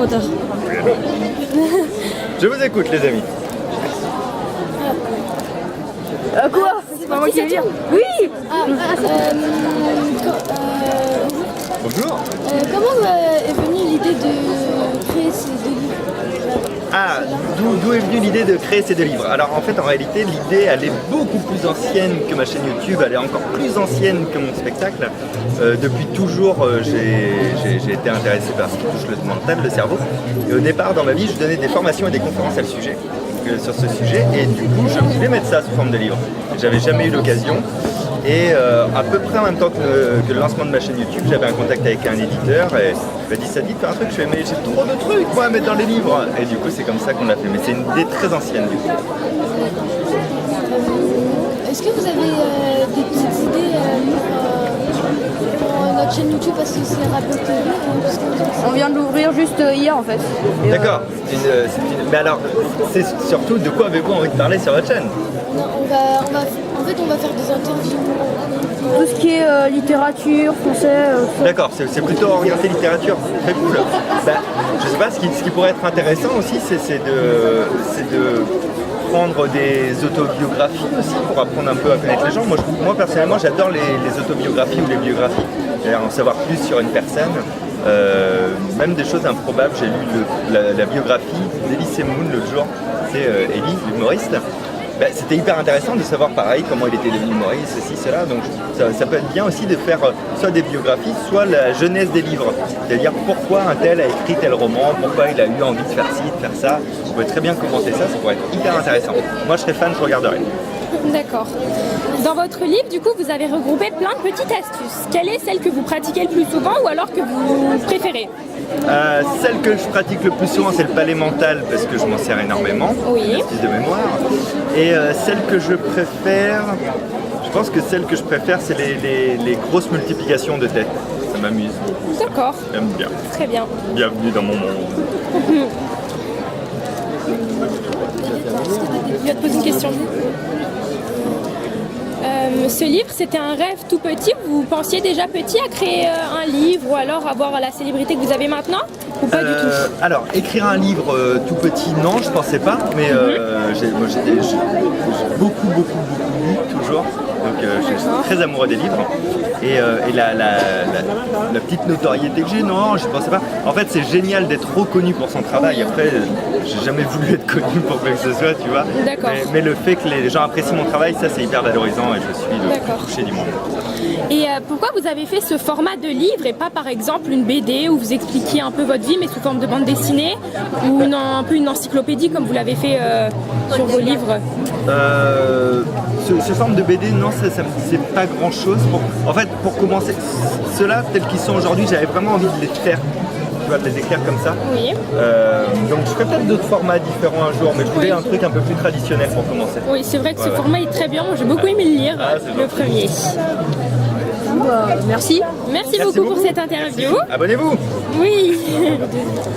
moteur. Je vous écoute les amis. Quoi? C'est pas moi qui vais dire. Oui. Bonjour. Comment est venue l'idée de créer ces deux livres? Ah, d'où est venue l'idée de créer ces deux livres? Alors en fait, en réalité, l'idée, elle est beaucoup plus ancienne que ma chaîne YouTube, elle est encore plus ancienne que mon spectacle. Depuis toujours, j'ai été intéressé par ce qui touche le mental, le cerveau. Et au départ, dans ma vie, je donnais des formations et des conférences à le sujet, sur ce sujet, et du coup, je voulais mettre ça sous forme de livre. J'avais jamais eu l'occasion. Et à peu près en même temps que le lancement de ma chaîne YouTube, j'avais un contact avec un éditeur et il m'a dit ça dit de faire un truc, je fais mais j'ai trop de trucs moi à mettre dans les livres. Et du coup c'est comme ça qu'on l'a fait, mais c'est une idée très ancienne du coup. Est-ce que vous avez des petites idées pour notre chaîne YouTube parce que c'est Rappel TV? On vient de l'ouvrir juste hier en fait. D'accord. Mais alors, c'est surtout de quoi avez-vous envie de parler sur votre chaîne? Non, en fait, on va faire des interviews. Tout ce qui est littérature, français. D'accord, c'est plutôt orienté littérature, très cool. Bah, je sais pas, ce qui pourrait être intéressant aussi, c'est de prendre des autobiographies aussi pour apprendre un peu à connaître les gens. Moi personnellement, j'adore les autobiographies ou les biographies, en savoir plus sur une personne. Même des choses improbables. J'ai lu la biographie d'Elie Semoun l'autre jour, c'est Elie, l'humoriste. Ben, c'était hyper intéressant de savoir pareil comment il était devenu humoriste, ceci, cela. Donc ça peut être bien aussi de faire soit des biographies, soit la genèse des livres. C'est-à-dire pourquoi un tel a écrit tel roman, pourquoi il a eu envie de faire ci, de faire ça. Vous pouvez très bien commenter ça pourrait être hyper intéressant. Moi je serais fan, je regarderais. D'accord. Dans votre livre, du coup, vous avez regroupé plein de petites astuces. Quelle est celle que vous pratiquez le plus souvent ou alors que vous préférez? Celle que je pratique le plus souvent, c'est le palais mental parce que je m'en sers énormément, oui. Exercice de mémoire. Et celle que je préfère, je pense que celle que je préfère, c'est les grosses multiplications de têtes. Ça m'amuse. D'accord. J'aime bien. Très bien. Bienvenue dans mon monde. Je vais te poser une question. Ce livre, c'était un rêve tout petit. Vous pensiez déjà petit à créer un livre ou alors avoir la célébrité que vous avez maintenant ou pas du tout? Alors, écrire un livre tout petit, non, je pensais pas. Mais j'ai beaucoup lu toujours. Donc je suis très amoureux des livres. Et la petite notoriété que j'ai, non, je pensais pas. En fait, c'est génial d'être reconnu pour son travail. Après, j'ai jamais voulu être connu pour quoi que ce soit, tu vois. D'accord. Mais le fait que les gens apprécient mon travail, ça c'est hyper valorisant et je suis le plus touché du monde. Et pourquoi vous avez fait ce format de livre et pas par exemple une BD où vous expliquiez un peu votre vie mais sous forme de bande dessinée ou un peu une encyclopédie comme vous l'avez fait sur vos livres? Ce forme de BD, non, ça c'est pas grand chose. En fait, pour commencer, ceux-là, tels qu'ils sont aujourd'hui, j'avais vraiment envie de les faire, tu vois, de les écrire comme ça. Oui. Donc je ferai peut-être d'autres formats différents un jour, mais je voulais un truc un peu plus traditionnel pour commencer. Oui, c'est vrai que ce format est très bien. Moi, j'ai beaucoup aimé le lire, le premier. Merci. Merci beaucoup pour cette interview. Abonnez-vous. Oui.